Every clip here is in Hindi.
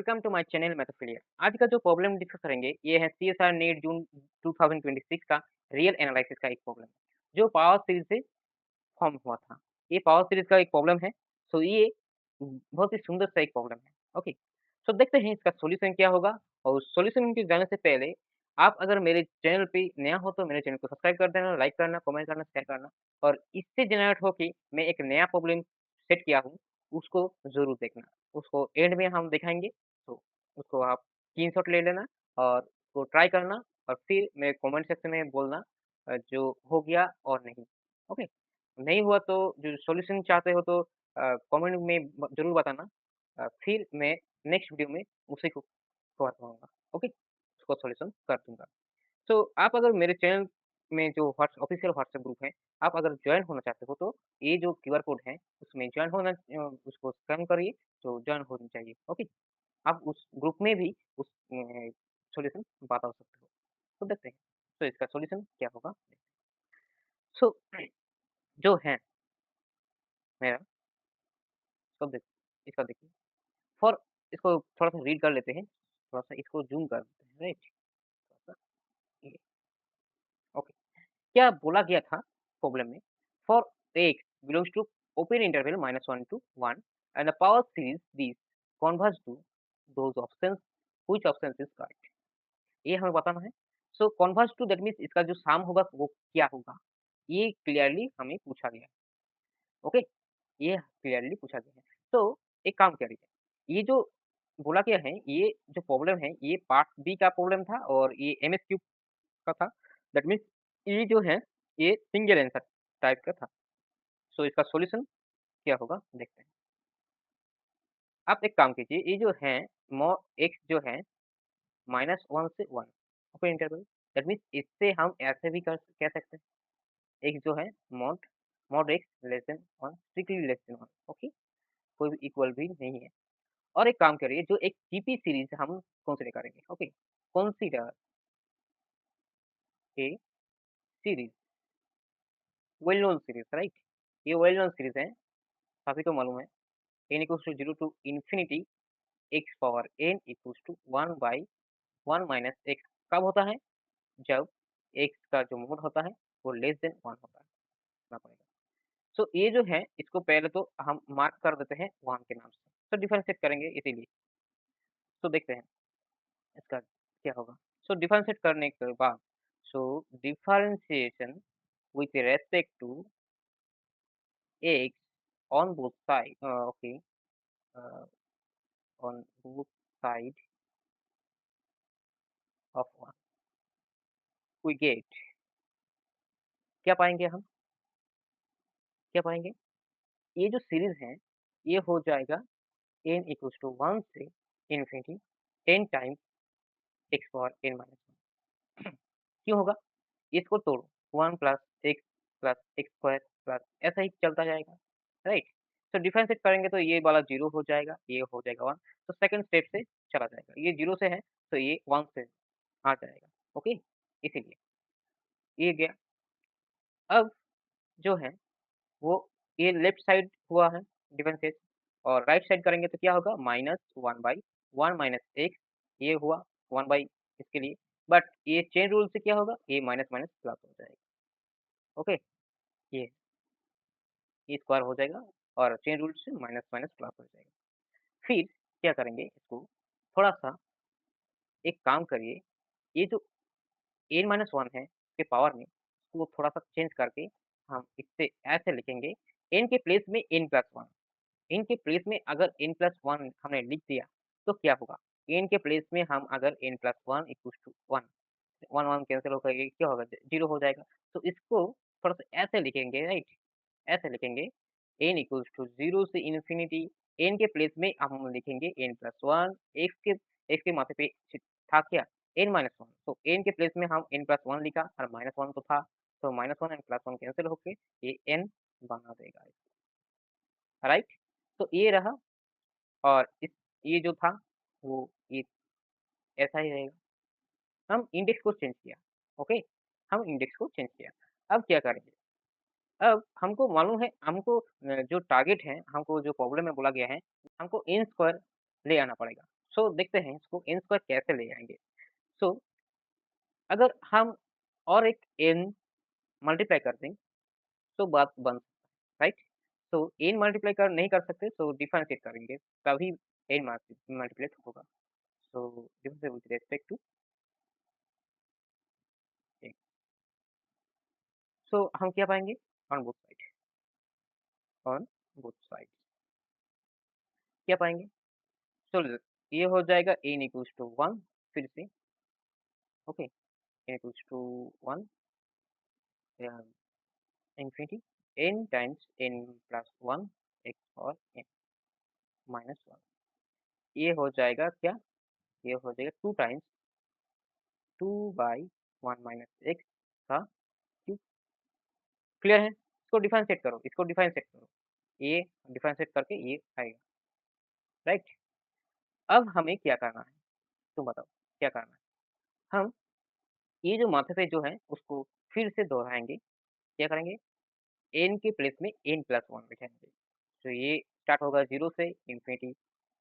Welcome to my channel Mathophilia. आज का जो प्रॉब्लम डिस्कस करेंगे ये है सीएसआर नेट जून 2026 का रियल एनालिसिस का एक प्रॉब्लम जो पावर सीरीज से फॉर्म हुआ था। ये पावर सीरीज का एक प्रॉब्लम है। सो ये बहुत ही सुंदर सा एक प्रॉब्लम है। ओके, सो देखते हैं इसका सॉल्यूशन क्या होगा। और सॉल्यूशन के जाने से पहले आप अगर मेरे चैनल पे नया हो तो मेरे चैनल को सब्सक्राइब कर देना, लाइक करना, कमेंट करना, शेयर करना। और इससे जनरेट हो कि मैं एक नया प्रॉब्लम सेट किया हूँ उसको ज़रूर देखना। उसको एंड में हम दिखाएँगे, तो उसको आप स्क्रीनशॉट ले लेना और उसको ट्राई करना और फिर मेरे कमेंट सेक्शन में बोलना जो हो गया और नहीं। ओके? नहीं हुआ तो जो सॉल्यूशन चाहते हो तो कमेंट में ब ज़रूर बताना। फिर मैं नेक्स्ट वीडियो में उसी को कवर करूँगा। ओके? उसको सॉल्यूशन कर दूँगा। तो आप अगर मेरे चैनल में जो ऑफ़िशियल व्हाट्सएप ग्रुप है, आप अगर जॉइन होना चाहते हो तो ये जो क्यूआर कोड है उसमें जॉइन होना उसको स्कैन करिए तो जॉइन होनी चाहिए। ओके? आप उस ग्रुप में भी उस सॉल्यूशन बता सकते हो। तो देखते हैं, तो इसका सॉल्यूशन क्या होगा? सो जो है मेरा इसको देख इसका देखिए फॉर इसको थोड़ा-सा रीड कर लेते हैं, थोड़ा-सा इसको ज़ूम कर देते हैं, राइट? थोड़ा-सा ये ओके। क्या बोला गया था प्रॉब्लम में? For x belongs to open interval -1 to 1 and the power series this converge to those options which option is correct. ये हमें बताना है। So converge to that means इसका जो सम होगा वो क्या होगा? ये क्लियरली हमें पूछा गया है। ओके? ये क्लियरली पूछा गया है। तो एक काम करिए, ये जो बोला गया है, ये जो प्रॉब्लम है, ये पार्ट बी का प्रॉब्लम था और ये एमएसक्यू का था। दैट मीन्स ये जो है, ये सिंगल आंसर टाइप का था। सो इसका सॉल्यूशन क्या होगा देखते हैं। आप एक काम कीजिए, ये जो है मो एक्स जो है -1 से 1 ओपन इंटरवल दैट मीन्स इससे हम ऐसे भी कर कह सकते हैं। एक्स जो है mod mod x less than 1 strictly less than 1 okay? कोई भी इक्वल भी नहीं है। और एक काम करिए, जो एक जीपी सीरीज हम कंसीडर करेंगे। Okay? Consider a series well known series right? ये वेल नोन सीरीज है, सभी को मालूम है। n equals to 0 to infinity x power n equals to 1 by 1 minus x कब होता है? जब x का जो मोड होता है वो लेस देन 1 होता है। ना पड़ेगा। सो ये जो है इसको पहले तो हम मार्क कर देते हैं 1 के नाम से। तो डिफरेंशिएट करेंगे इसीलिए। तो देखते हैं इसका क्या होगा। सो डिफरेंशिएट करने के बाद so differentiation with respect to x on both side okay uh, on both side of 1 we get क्या पाएँगे हम? क्या पाएँगे? ये जो सीरीज़ है, ये हो जाएगा n इक्वल्स टू 1 से infinity n times x power n minus 1 क्यों होगा? इसको तोड़ो 1 प्लस x स्क्वायर प्लस ऐसा ही चलता जाएगा, राइट? तो डिफरेंशिएट करेंगे तो ये वाला 0 हो जाएगा, ये हो जाएगा 1 तो सेकंड स्टेप से चला जाएगा। ये 0 से है, तो ये 1 से आ जाएगा, ओके? इसीलिए ये गया। अब जो है वो ये लेफ्ट साइड हुआ है डिफरेंशिएट और राइट साइड करेंगे तो क्या होगा -1 बाई 1 माइनस एक्स ये हुआ 1 बाई इसके लिए बट ये चेन रूल से क्या होगा ये माइनस माइनस प्लस हो जाएगा ओके ये स्क्वायर हो जाएगा और चेन रूल से माइनस माइनस प्लस हो जाएगा फिर क्या करेंगे इसको थोड़ा सा एक काम करिए ये जो n माइनस 1 है के पावर में उसको थोड़ा सा चेंज करके हम इससे ऐसे लिखेंगे n के प्लेस में n प्लस 1 n के प्लेस में अगर n+1 हमने लिख दिया तो क्या होगा? n के प्लेस में हम अगर n+1 इक्वल्स टू 1 1 1 कैंसल होकर ये क्या होगा? 0 हो जाएगा। तो इसको थोड़ा-सा ऐसे लिखेंगे राइट? ऐसे लिखेंगे n इक्वल्स टू 0 से इन्फिनिटी n के प्लेस में हम लिखेंगे n+1 x के माथे पे था क्या? n-1 तो n के प्लेस में हम n+1 लिखा और -1 तो था, तो -1 एंड +1 कैंसल होके ये n बना देगा, राइट? तो ये रहा और इस ये जो था वो ये ऐसा ही रहेगा। हम इंडेक्स को चेंज किया, ओके? हम इंडेक्स को चेंज किया। अब क्या करेंगे? अब हमको मालूम है जो टारगेट है, हमको जो प्रॉब्लम में बोला गया है, हमको n स्क्वायर ले आना पड़ेगा। सो देखते हैं इसको n स्क्वायर कैसे ले आएँगे। सो अगर हम और एक n मल्टीप्लाई कर दें, तो बात बन राइट? तो n मल्टीप्लाई कर नहीं कर सकते, सो डिफरेंशिएट करेंगे, तभी n मल्टीप्लेट होगा। So differentiate with respect to n। So हम क्या पाएँगे? On both side, on both side क्या पाएँगे? सो ये हो जाएगा n इक्वल्स टू 1 फिर से, ओके, n इक्वल्स टू 1 या infinity n times n plus 1 x और n माइनस 1। ये हो जाएगा क्या? ये हो जाएगा 2 टाइम्स 2 बाई 1 माइनस x का क्यूब। क्लियर है? इसको डिफरेंशिएट करो, इसको डिफरेंशिएट करो। ये डिफरेंशिएट करके ये आएगा, राइट? अब हमें क्या करना है? तुम बताओ, क्या करना है? हम ये जो माथे पे जो है उसको फिर से दोहराएँगे। क्या करेंगे? n के प्लेस में n प्लस 1 बिठाएँगे। तो ये स्टार्ट होगा 0 से इन्फिनिटी।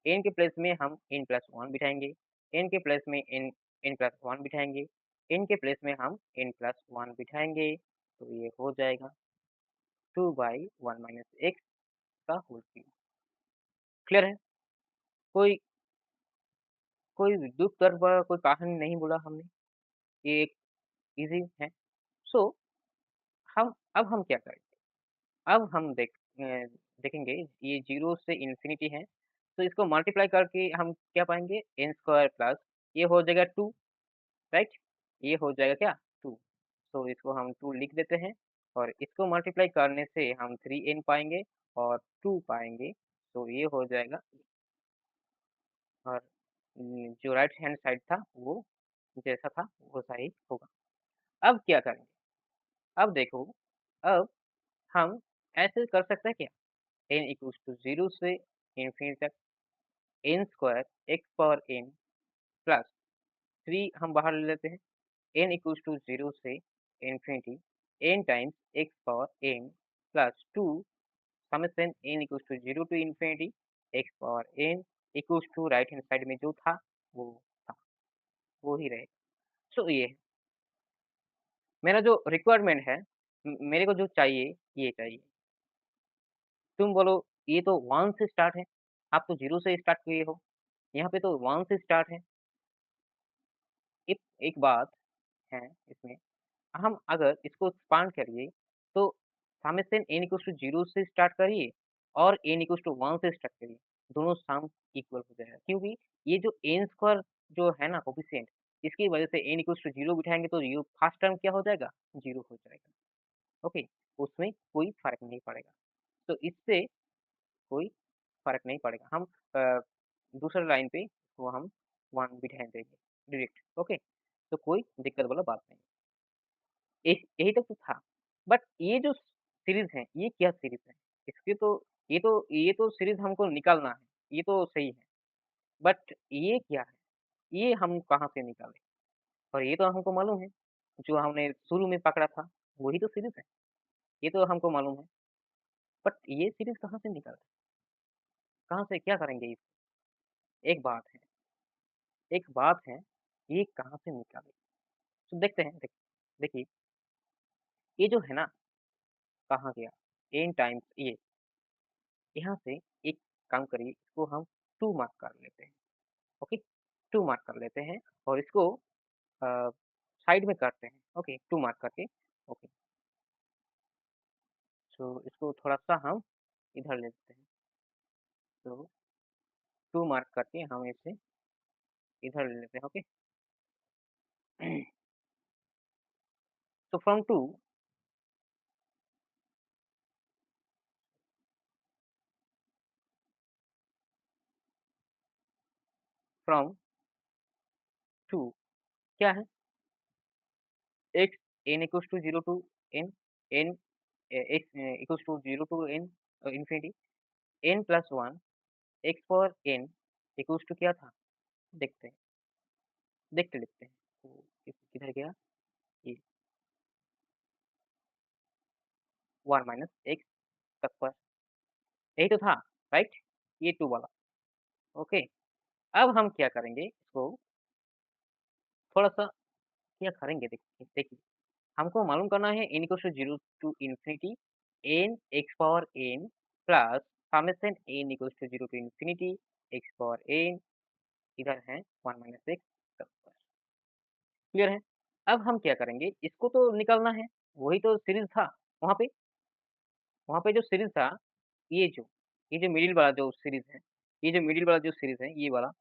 n के प्लेस में हम n प्लस 1 बिठाएँगे। n के प्लेस में n प्लस 1 बिठाएँगे। n के प्लेस में हम n प्लस 1 बिठाएँगे। तो ये हो जाएगा 2 बाई 1 माइनस x का होल क्यूब। क्लियर है? कोई कोई दुःख दर्द वाला कोई कहानी नहीं बोला हमने। ये एक ईज़ी है। सो हम क्या करेंगे? अब हम देखेंगे ये 0 से इन्फिनिटी है, तो इसको मल्टीप्लाई करके हम क्या पाएँगे? n स्क्वायर प्लस ये हो जाएगा 2, राइट? ये हो जाएगा क्या? 2। तो इसको हम 2 लिख देते हैं और इसको मल्टीप्लाई करने से हम 3n पाएँगे और 2 पाएँगे, तो ये हो जाएगा। और जो राइट हैंड साइड था वो जैसा था वैसा ही होगा। अब क्या करेंगे? अब देखो, अब हम ऐसे कर सकते हैं क्या? n इक्वल्स टू 0 से इन्फिनिटी तक n square x power n plus 3 हम बाहर ले लेते हैं। n इक्वल्स टू 0 से infinity n times x power n plus 2 summation n equals to 0 to infinity x power n equals to right hand side में जो था वो था, वो ही रहेगा। सो ये है, मेरा जो रिक्वायरमेंट है, मेरे को जो चाहिए ये चाहिए। तुम बोलो ये तो 1 से स्टार्ट है, आप तो 0 से स्टार्ट किए हो, यहाँ पे तो 1 से स्टार्ट है। एक एक बात है इसमें, हम अगर इसको एक्सपांड करिए तो समेशन n इक्वल्स टू 0 से स्टार्ट करिए और n इक्वल्स टू 1 से स्टार्ट करिए, दोनों सम इक्वल हो जाएगा, क्योंकि ये जो n स्क्वायर जो है ना कोएफ़िशिएंट, इसकी वजह से n इक्वल्स टू 0 बिठाएँगे तो ये फर्स्ट टर्म क्या हो जाएगा? 0 हो जाएगा, ओके? उसमें कोई फ़र्क नहीं पड़ेगा। तो इससे कोई फ़र्क नहीं पड़ेगा। हम अ, दूसरे लाइन पे वो हम 1 बिठा देंगे डायरेक्ट, ओके? तो कोई दिक्कत वाला बात नहीं। यही तक तो था। बट ये जो सीरीज़ है, ये क्या सीरीज़ है? इसके तो ये तो सीरीज़ हमको निकालना है, ये तो सही है। बट ये क्या है? ये हम कहाँ से निकालें? और ये तो हमको मालूम है, जो हमने शुरू में पकड़ा था, वही तो सीरीज़ है। ये तो हमको मालूम है। बट ये सीरीज़ कहाँ से निकालें? कहाँ से क्या करेंगे इस एक बात है, एक बात है, ये कहाँ से निकालें? तो देखते हैं, देखिए, ये जो है ना, कहाँ गया? n टाइम्स ये, यहाँ से एक काम करिए, इसको हम 2 मार्क कर लेते हैं, ओके? 2 मार्क कर लेते हैं और इसको अ, साइड में करते हैं, ओके? 2 मार्क करके, ओके? सो इसको थोड़ा-सा हम इधर ले लेते हैं, तो 2 मार्क करके हम इसे इधर ले लेते हैं, ओके? So from 2, from 2 क्या है? x n equals to 0 to n, n x equals to 0 to n infinity n plus 1 x power n equals to क्या था? देखते हैं, देख के लिखते हैं। तो किधर गया? ये 1 माइनस x का स्क्वायर, यही तो था, राइट? ये 2 वाला, ओके? अब हम क्या करेंगे इसको थोड़ा-सा क्या करेंगे देखिए देखिए, हमको मालूम करना है n equals to 0 to infinity n x power n plus summation n equals to 0 to infinity x power n इधर है 1 माइनस x सब पर। क्लियर है? अब हम क्या करेंगे इसको तो निकालना है, वही तो सीरीज़ था वहाँ पे जो सीरीज़ था ये जो मिडिल वाला जो सीरीज़ है, ये जो मिडिल वाला जो सीरीज़ है, ये वाला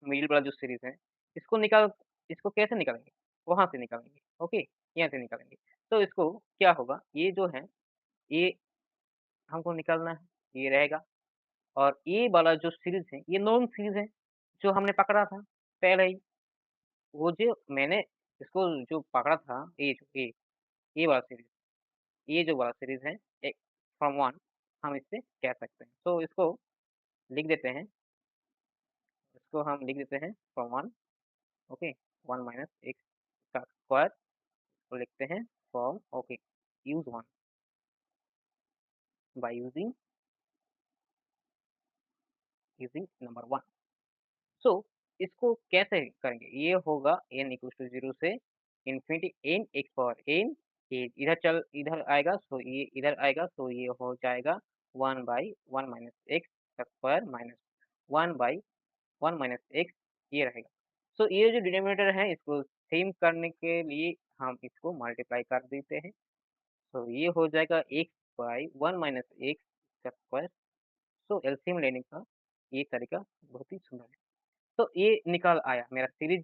मिडिल वाला जो सीरीज़ है, इसको निकाल इसको कैसे निकालेंगे? वहाँ से निकालेंगे, ओके? यहाँ से निकालेंगे। तो इसको क्या होगा, ये जो है, ये हमको निकालना है, ये रहेगा और ये वाला जो सीरीज़ है, ये नॉन सीरीज़ है, जो हमने पकड़ा था पहले ही। वो जो मैंने इसको जो पकड़ा था, ये वाला सीरीज़, ये जो वाला सीरीज़ है, ए फ्रॉम 1 हम इससे कह सकते हैं। तो इसको लिख देते हैं, इसको हम लिख देते हैं फ्रॉम 1 ओके, 1 माइनस एक्स का स्क्वायर को लिखते हैं from okay, use 1 by using number 1। सो इसको कैसे करेंगे? ये होगा n इक्वल्स टू 0 से infinity n x power n ये इधर आएगा सो ये इधर आएगा तो ये हो जाएगा 1 बाई 1 माइनस x का square minus 1 by 1 minus x ये रहेगा। सो ये जो डिनोमिनेटर है इसको सेम करने के लिए हम इसको मल्टीप्लाई कर देते हैं। सो ये हो जाएगा x बाई 1 माइनस x का स्क्वायर। सो एलसीएम लेने का ये तरीका बहुत ही सुंदर है। तो ये निकल आया मेरा सीरीज़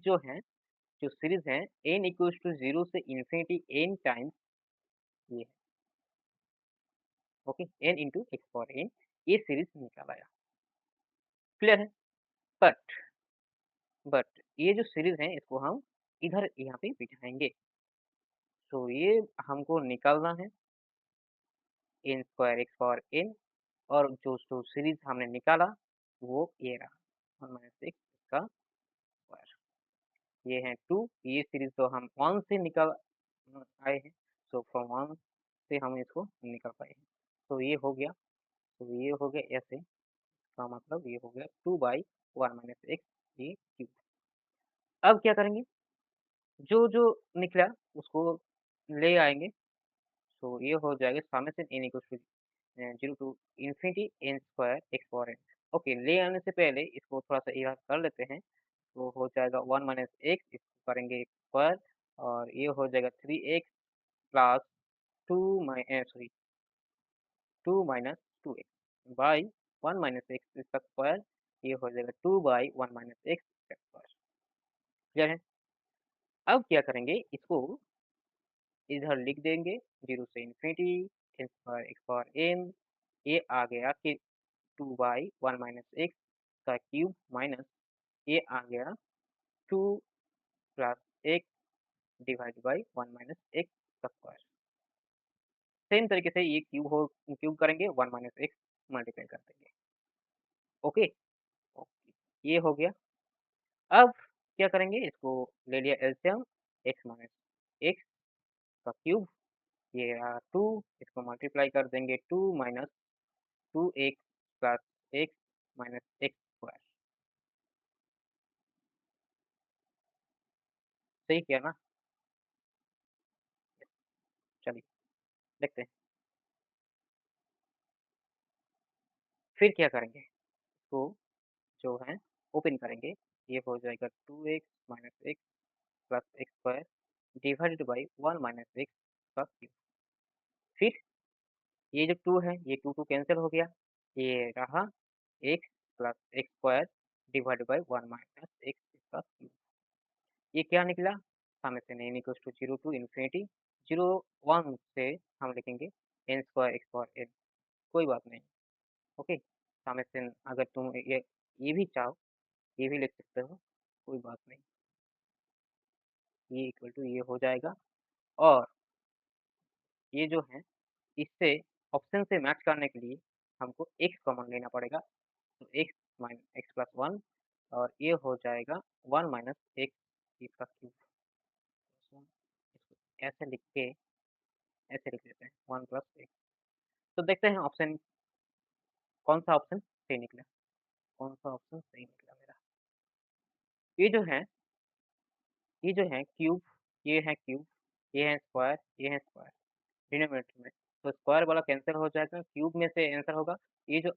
जो सीरीज़ है n इक्वल्स टू 0 से इन्फिनिटी n टाइम्स ये है, okay? n into x power n ये सीरीज़ निकल आया। क्लियर है? बट बट ये जो सीरीज़ है इसको हम इधर यहाँ पे बिठाएँगे। तो ये हमको निकालना है n square x power n और जो सीरीज़ हमने निकाला वो ये रहा 1 माइनस x का स्क्वायर। ये है 2 ये सीरीज़ तो हम 1 से निकल आए हैं। सो फ्रॉम 1 से हम इसको निकाल पाए हैं। तो ये हो गया ये हो गया ऐसे इसका मतलब ये हो गया 2 बाई 1 माइनस x ये क्यूब। अब क्या करेंगे? जो निकला उसको ले आएँगे। तो ये हो जाएगा summation n equals to 0 to infinity n square x power n। Okay, ले आने से पहले इसको थोड़ा-सा इधर कर लेते हैं। तो हो जाएगा 1 माइनस x इसको करेंगे स्क्वायर और ये हो जाएगा 3x plus 2 minus 2x by 1 minus x इसका स्क्वायर ये हो जाएगा 2 बाई 1 माइनस x का स्क्वायर। क्लियर है? अब क्या करेंगे इसको इधर लिख देंगे 0 से infinity n square x power n ये आ गया कि 2 बाई 1 माइनस x का क्यूब माइनस ये आ गया 2 plus x divide by 1 minus x का स्क्वायर। सेम तरीके से ये क्यूब करेंगे 1 माइनस x मल्टीप्लाई कर देंगे। ओके? ओके, ये हो गया। अब क्या करेंगे इसको ले लिया एलसीएम x माइनस x का क्यूब ये रहा 2 इसको मल्टीप्लाई कर देंगे 2 minus 2x plus x minus x square. सही किया ना? चलिए देखते हैं। फिर क्या करेंगे? इसको जो है ओपन करेंगे। ये हो जाएगा 2x minus x plus x square divided by 1 minus x का क्यूब। फिर ये जो 2 है ये 2 कैंसल हो गया। ये रहा x plus x square divided by 1 minus x इसका क्यूब। ये क्या निकला? Summation n equals to 0 to infinity 0 1 से हम लिखेंगे n square x power n कोई बात नहीं। ओके? समेशन अगर तुम ये भी चाहो ये भी लिख सकते हो, कोई बात नहीं। ये इक्वल टू ये हो जाएगा और ये जो है इससे ऑप्शन से मैच करने के लिए हमको x कॉमन लेना पड़ेगा। तो x प्लस 1 और ये हो जाएगा 1 माइनस x इसका क्यूब। इसको ऐसे लिख देते हैं 1 प्लस x। तो देखते हैं ऑप्शन कौन सा ऑप्शन सही निकला? कौन सा ऑप्शन सही निकला मेरा? ये जो है ये जो है क्यूब, क्यूब, ये है स्क्वायर, ये है स्क्वायर डिनोमिनेटर में। तो स्क्वायर वाला कैंसल हो जाएगा, क्यूब में से आंसर होगा, ये जो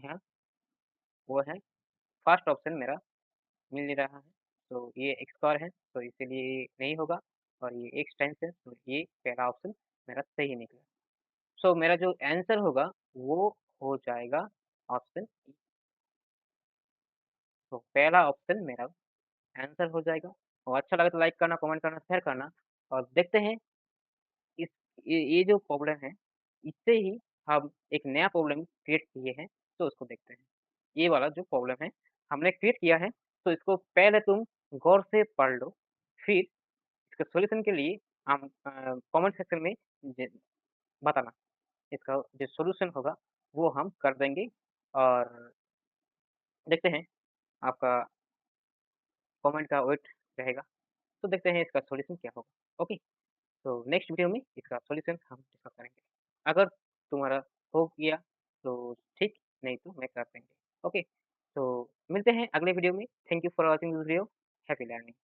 है वो है फर्स्ट ऑप्शन मेरा मिल नहीं रहा है। तो ये x स्क्वायर है, तो इसीलिए ये नहीं होगा और ये x टाइम्स है, तो ये पहला ऑप्शन मेरा सही निकला। सो मेरा जो आंसर होगा वो हो जाएगा ऑप्शन E। तो पहला ऑप्शन मेरा आंसर हो जाएगा। और अच्छा लगा तो लाइक करना, कमेंट करना, शेयर करना और देखते हैं इस ये जो प्रॉब्लम है, इससे ही हम एक नया प्रॉब्लम क्रिएट किए हैं, तो उसको देखते हैं। ये वाला जो प्रॉब्लम है, हमने क्रिएट किया है, तो इसको पहले तुम गौर से पढ़ लो, फिर इसके सॉल्यूशन के लिए हम कमेंट सेक्शन में ज बताना। इसका जो सॉल्यूशन होगा, वो हम कर देंगे और देखते हैं आपका कमेंट का वेट रहेगा। तो देखते हैं इसका सॉल्यूशन क्या होगा। ओके? तो नेक्स्ट वीडियो में इसका सॉल्यूशन हम डिस्कस करेंगे। अगर तुम्हारा हो गया तो ठीक, नहीं तो मैं कर देंगे। ओके, तो मिलते हैं अगले वीडियो में। Thank you for watching this video. Happy learning.